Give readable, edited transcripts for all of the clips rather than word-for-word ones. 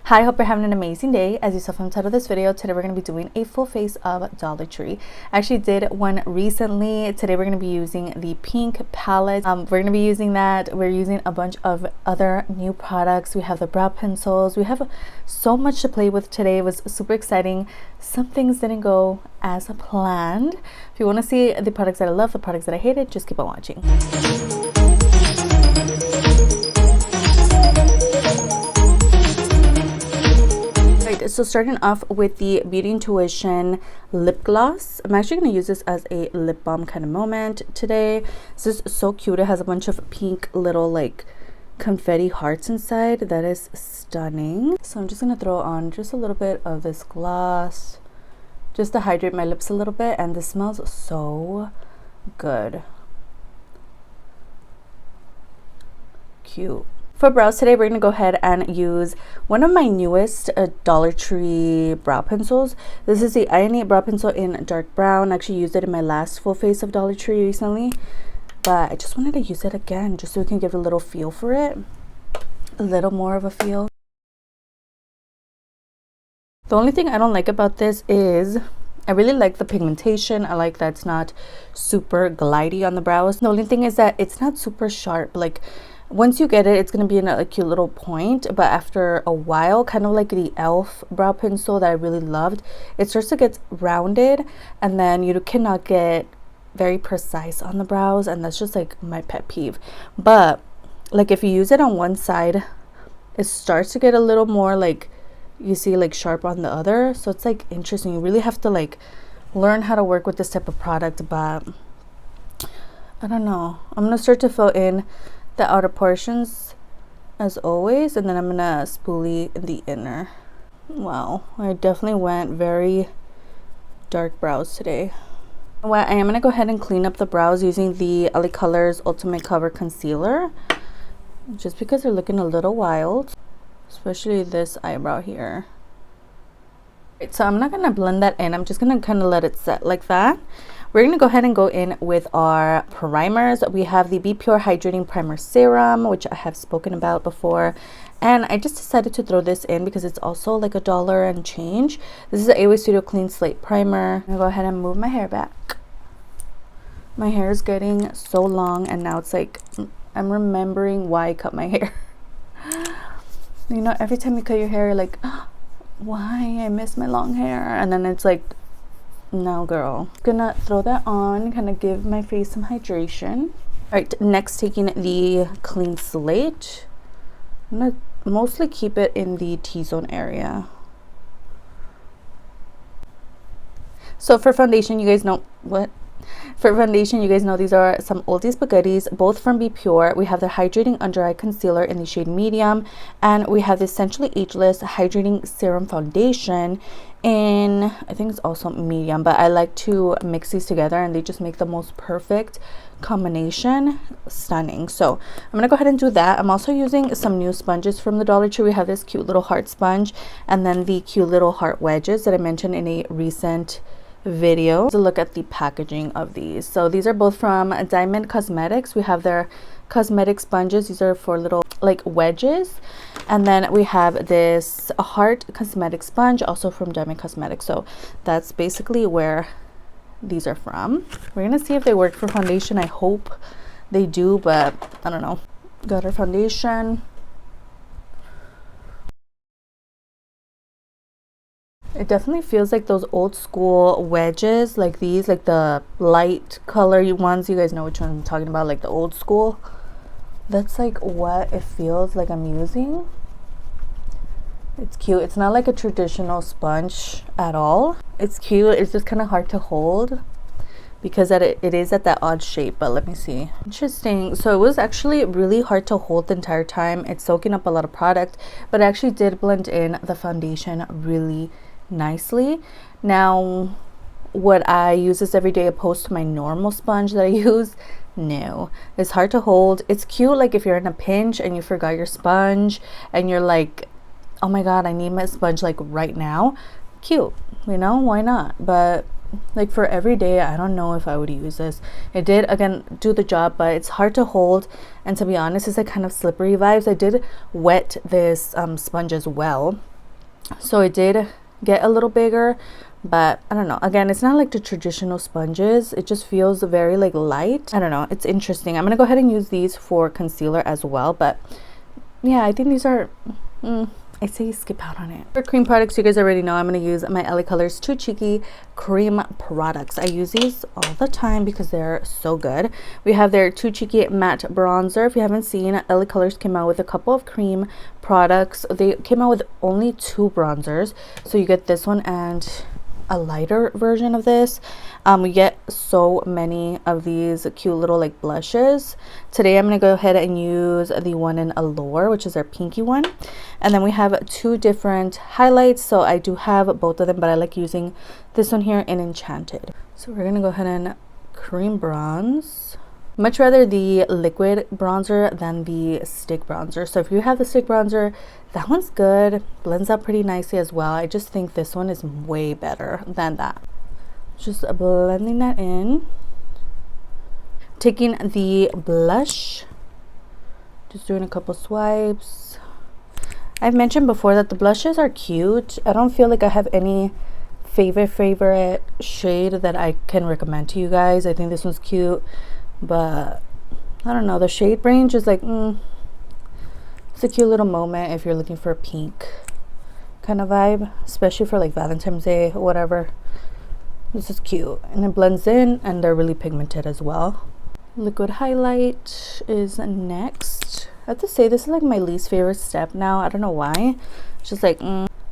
Hi, hope you're having an amazing day. As you saw from the title of this video, today we're going to be doing a full face of Dollar Tree. I actually did one recently. Today we're going to be using the pink palette. We're going to be using that. We're using a bunch of other new products. We have the brow pencils. We have so much to play with today. It was super exciting. Some things didn't go as planned. If you want to see the products that I love, the products that I hated, just keep on watching. So starting off with the Beauty Intuition lip gloss. I'm actually going to use this as a lip balm kind of moment today. This is so cute. It has a bunch of pink little like confetti hearts inside. That is stunning. So I'm just going to throw on just a little bit of this gloss just to hydrate my lips a little bit, and this smells so good. Cute. For brows today, we're going to go ahead and use one of my newest Dollar Tree brow pencils. This is the Ioni brow pencil in dark brown. I actually used it in my last full face of Dollar Tree recently, but I just wanted to use it again just so we can give a little feel for it. A little more of a feel. The only thing I don't like about this is I really like the pigmentation. I like that it's not super glidey on the brows. The only thing is that it's not super sharp. Like, once you get it, it's going to be in a cute little point, but after a while, kind of like the e.l.f. brow pencil that I really loved, it starts to get rounded, and then you cannot get very precise on the brows, and that's just like my pet peeve. But like if you use it on one side, it starts to get a little more like, you see, like sharp on the other. So it's like interesting. You really have to like learn how to work with this type of product, but I don't know. I'm going to start to fill in the outer portions as always, and then I'm gonna spoolie the inner. Wow, I definitely went very dark brows today. Well, I am gonna go ahead and clean up the brows using the LA Colors Ultimate Cover Concealer, just because they're looking a little wild, especially this eyebrow here. Right, so I'm not gonna blend that in. I'm just gonna kind of let it set like that. We're going to go ahead and go in with our primers. We have the Be Pure Hydrating Primer Serum, which I have spoken about before. And I just decided to throw this in because it's also like $1 and change. This is the Away Studio Clean Slate Primer. I'm going to go ahead and move my hair back. My hair is getting so long, and now it's like I'm remembering why I cut my hair. You know, every time you cut your hair, you're like, oh, why? I miss my long hair. And then it's like, no girl. Gonna throw that on, kind of give my face some hydration. All right, next taking the Clean Slate. I'm gonna mostly keep it in the T-zone area. So for foundation, you guys know what? For foundation, you guys know these are some oldies but goodies, both from Be Pure. We have the Hydrating Under Eye Concealer in the shade Medium, and we have the Essentially Ageless Hydrating Serum Foundation in, I think it's also Medium, but I like to mix these together and they just make the most perfect combination. Stunning. So I'm gonna go ahead and do that. I'm also using some new sponges from the Dollar Tree. We have this cute little heart sponge, and then the cute little heart wedges that I mentioned in a recent video. To look at the packaging of these. So these are both from Diamond Cosmetics. We have their cosmetic sponges. These are for little like wedges, and then we have this heart cosmetic sponge, also from Diamond Cosmetics. So that's basically where these are from. We're gonna see if they work for foundation. I hope they do, but I don't know. Got our foundation. It definitely feels like those old school wedges, like these, like the light color ones. You guys know which one I'm talking about, like the old school. That's like what it feels like I'm using. It's cute. It's not like a traditional sponge at all. It's cute. It's just kind of hard to hold because it is at that odd shape, but let me see. Interesting. So it was actually really hard to hold the entire time. It's soaking up a lot of product, but it actually did blend in the foundation really nicely. Now, would I use this every day opposed to my normal sponge that I use? No. It's hard to hold. It's cute like if you're in a pinch and you forgot your sponge and you're like, oh my god, I need my sponge like right now. Cute, you know, why not? But like for every day, I don't know if I would use this. It did again do the job, but it's hard to hold, and to be honest, it's like kind of slippery vibes. I did wet this sponge as well, So it did get a little bigger, but I don't know. Again, it's not like the traditional sponges. It just feels very like light. I don't know. It's interesting. I'm gonna go ahead and use these for concealer as well, but yeah, I think these are I say skip out on it. For cream products, you guys already know I'm going to use my LA Colors Too Cheeky cream products. I use these all the time because they're so good. We have their Too Cheeky matte bronzer. If you haven't seen, LA Colors came out with a couple of cream products. They came out with only 2 bronzers, so you get this one and a lighter version of this. We get so many of these cute little like blushes. Today I'm gonna go ahead and use the one in Allure, which is our pinky one, and then we have 2 different highlights. So I do have both of them, but I like using this one here in Enchanted. So we're gonna go ahead and cream bronze. Much rather the liquid bronzer than the stick bronzer. So if you have the stick bronzer, that one's good, blends out pretty nicely as well. I just think this one is way better than that. Just blending that in. Taking the blush, just doing a couple swipes. I've mentioned before that the blushes are cute. I don't feel like I have any favorite shade that I can recommend to you guys. I think this one's cute, but I don't know, the shade range is like it's a cute little moment if you're looking for a pink kind of vibe, especially for like Valentine's Day or whatever. This is cute and it blends in, and they're really pigmented as well. Liquid highlight is next. I have to say this is like my least favorite step now. I don't know why. It's just like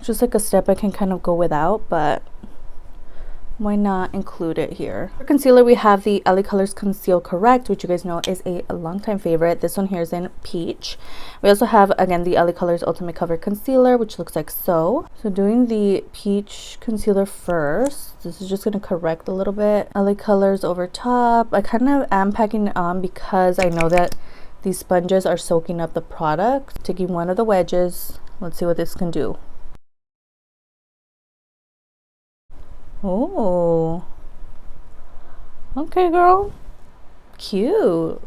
just like a step I can kind of go without, but why not include it here? For concealer, we have the LA Colors Conceal Correct, which you guys know is a longtime favorite. This one here is in peach. We also have, again, the LA Colors Ultimate Cover Concealer, which looks like so. So doing the peach concealer first. This is just going to correct a little bit. LA Colors over top. I kind of am packing it on because I know that these sponges are soaking up the product. Taking one of the wedges. Let's see what this can do. Oh, okay, girl, cute.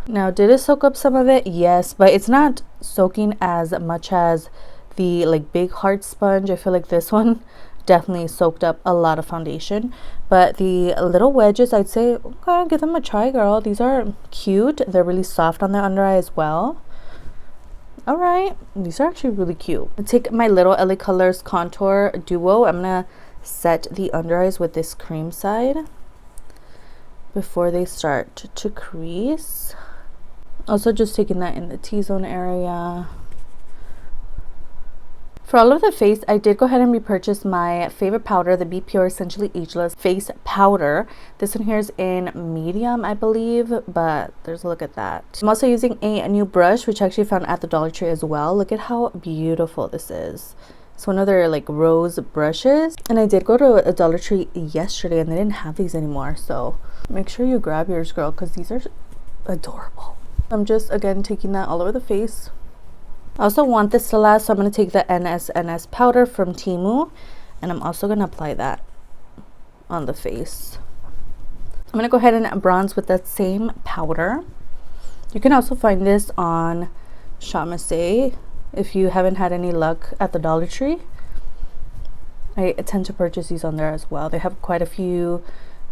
Now, did it soak up some of it? Yes, but it's not soaking as much as the like big hard sponge. I feel like this one definitely soaked up a lot of foundation, but the little wedges, I'd say, okay, give them a try, girl. These are cute. They're really soft on the under eye as well. All right, these are actually really cute. I'll take my little LA Colors Contour Duo. I'm gonna set the under eyes with this cream side before they start to crease. Also just taking that in the T-zone area. For all of the face, I did go ahead and repurchase my favorite powder, the Be Pure Essentially Ageless Face Powder. This one here is in medium, I believe, but there's a look at that. I'm also using a new brush, which I actually found at the Dollar Tree as well. Look at how beautiful this is. It's one of their like rose brushes, and I did go to a Dollar Tree yesterday and they didn't have these anymore, so make sure you grab yours, girl, because these are adorable. I'm just again taking that all over the face. I also want this to last, so I'm going to take the NSNS powder from Temu, and I'm also going to apply that on the face. I'm going to go ahead and bronze with that same powder. You can also find this on Shop Mascara if you haven't had any luck at the Dollar Tree. I tend to purchase these on there as well. They have quite a few.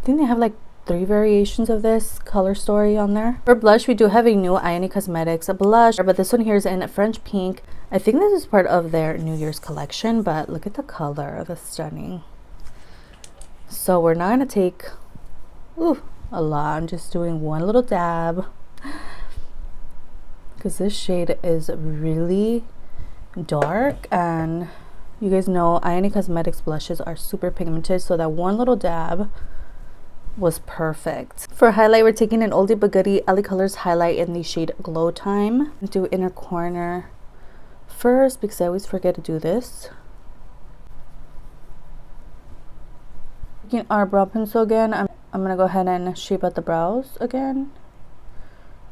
I think they have like 3 variations of this color story on there. For blush, we do have a new Ioni Cosmetics blush, but this one here is in French pink. I think this is part of their New Year's collection, but look at the color. That's stunning. So we're not gonna take a lot. I'm just doing one little dab because this shade is really dark, and you guys know Ioni Cosmetics blushes are super pigmented, so that one little dab was perfect. For highlight, we're taking an oldie but goodie LA Colors highlight in the shade Glow Time. Do inner corner first because I always forget to do this. Taking our brow pencil again, I'm gonna go ahead and shape out the brows again.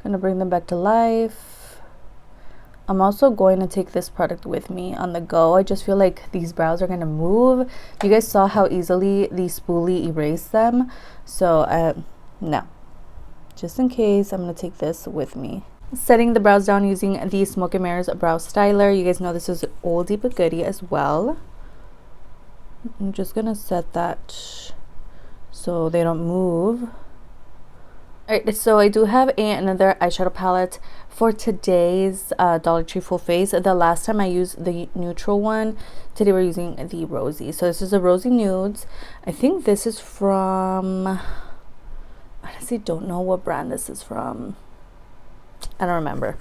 Gonna bring them back to life. I'm also going to take this product with me on the go. I just feel like these brows are going to move. You guys saw how easily the spoolie erased them. So, no. Just in case, I'm going to take this with me. Setting the brows down using the Smoke and Mirrors brow styler. You guys know this is oldie but goodie as well. I'm just gonna set that so they don't move. Alright, so I do have another eyeshadow palette for today's Dollar Tree Full Face. The last time I used the neutral one, today we're using the rosy. So this is a Rosy Nudes. I think this is from, I honestly don't know what brand this is from. I don't remember.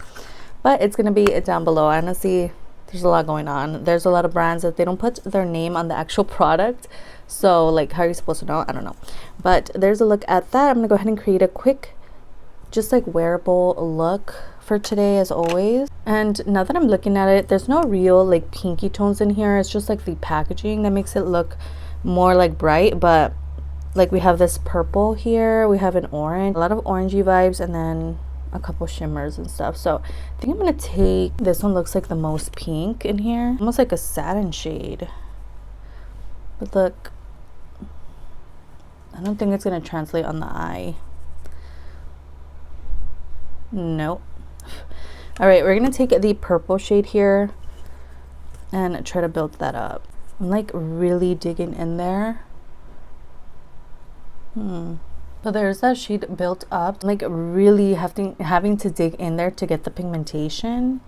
But it's going to be down below. Honestly, there's a lot going on. There's a lot of brands that they don't put their name on the actual product. So like, how are you supposed to know? I don't know. But there's a look at that. I'm gonna go ahead and create a quick, just like wearable look for today as always. And now that I'm looking at it, there's no real like pinky tones in here. It's just like the packaging that makes it look more like bright. But like we have this purple here, we have an orange, a lot of orangey vibes, and then a couple shimmers and stuff. So I think I'm gonna take, this one looks like the most pink in here, almost like a satin shade. But look, I don't think it's going to translate on the eye. Nope. All right, we're going to take the purple shade here and try to build that up. I'm like really digging in there. So there's that shade built up. I'm like really having to dig in there to get the pigmentation.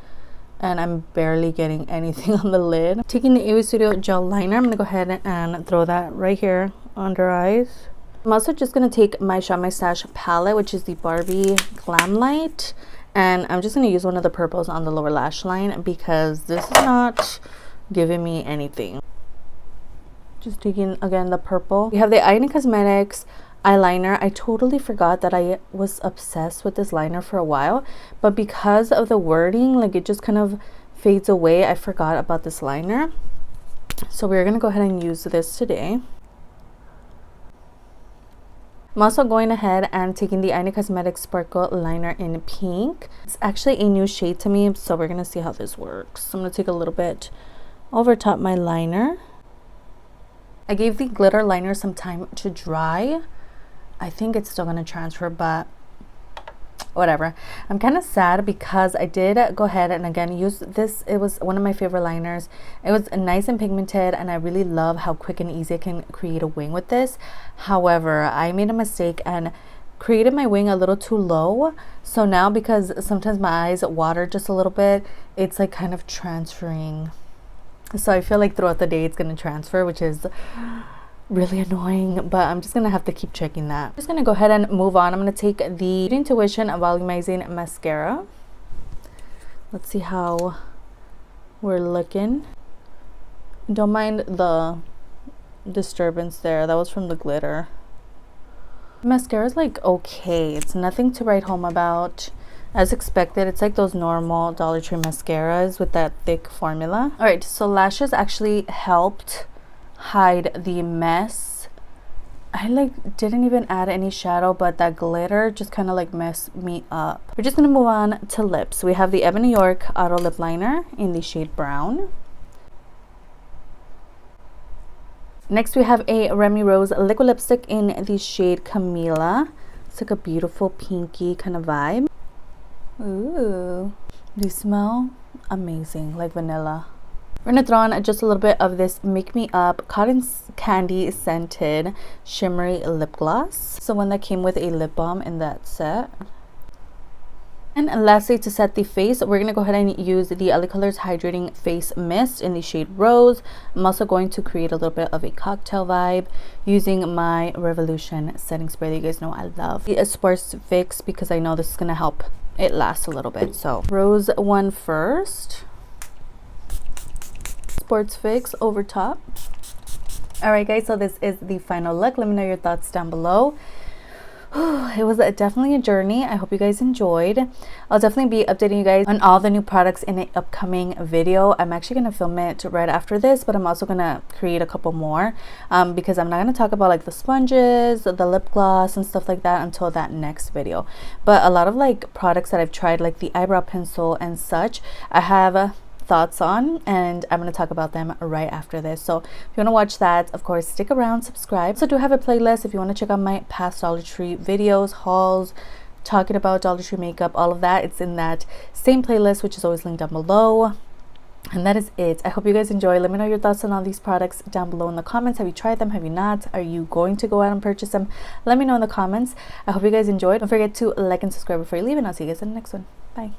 And I'm barely getting anything on the lid. Taking the Ioni Studio gel liner, I'm going to go ahead and throw that right here under eyes. I'm also just going to take my Shop My Stash palette, which is the Barbie Glam Light, and I'm just going to use one of the purples on the lower lash line because this is not giving me anything. Just taking again the purple. We have the Ioni Cosmetics eyeliner. I totally forgot that I was obsessed with this liner for a while, but because of the wording, like it just kind of fades away. I forgot about this liner, so we're going to go ahead and use this today. I'm also going ahead and taking the Ioni Cosmetics Sparkle Liner in pink. It's actually a new shade to me, so we're going to see how this works. So I'm going to take a little bit over top my liner. I gave the glitter liner some time to dry. I think it's still going to transfer, but whatever. I'm kind of sad because I did go ahead and again use this. It was one of my favorite liners. It was nice and pigmented, and I really love how quick and easy I can create a wing with this. However, I made a mistake and created my wing a little too low. So now, because sometimes my eyes water just a little bit, it's like kind of transferring. So I feel like throughout the day it's going to transfer, which is really annoying, but I'm just gonna have to keep checking that. I'm just gonna go ahead and move on. I'm gonna take the Intuition Volumizing Mascara. Let's see how we're looking. Don't mind the disturbance there. That was from the glitter. Mascara is like okay. It's nothing to write home about. As expected, it's like those normal Dollar Tree mascaras with that thick formula. All right, so lashes actually helped hide the mess. I like didn't even add any shadow, but that glitter just kind of like messed me up. We're just gonna move on to lips. We have the Ebony New York Auto Lip Liner in the shade brown. Next we have a Remy Rose liquid lipstick in the shade Camila. It's like a beautiful pinky kind of vibe. Ooh, these smell amazing, like vanilla. We're gonna throw on just a little bit of this Make Me Up Cotton Candy Scented Shimmery Lip Gloss. So one that came with a lip balm in that set. And lastly, to set the face, we're gonna go ahead and use the LA Colors Hydrating Face Mist in the shade Rose. I'm also going to create a little bit of a cocktail vibe using my Revolution setting spray that you guys know I love. The Sports Fix, because I know this is gonna help it last a little bit. So Rose one first. Sports Fix over top. All right guys, so this is the final look. Let me know your thoughts down below. It was definitely a journey. I hope you guys enjoyed. I'll definitely be updating you guys on all the new products in an upcoming video. I'm actually going to film it right after this, but I'm also going to create a couple more because I'm not going to talk about like the sponges, the lip gloss and stuff like that until that next video. But a lot of like products that I've tried, like the eyebrow pencil and such, I have thoughts on, and I'm going to talk about them right after this. So if you want to watch that, of course, stick around, subscribe. So I do have a playlist if you want to check out my past Dollar Tree videos, hauls, talking about Dollar Tree makeup, all of that, it's in that same playlist, which is always linked down below. And that is it. I hope you guys enjoy. Let me know your thoughts on all these products down below in the comments. Have you tried them? Have you not? Are you going to go out and purchase them? Let me know in the comments. I hope you guys enjoyed. Don't forget to like and subscribe before you leave, and I'll see you guys in the next one. Bye.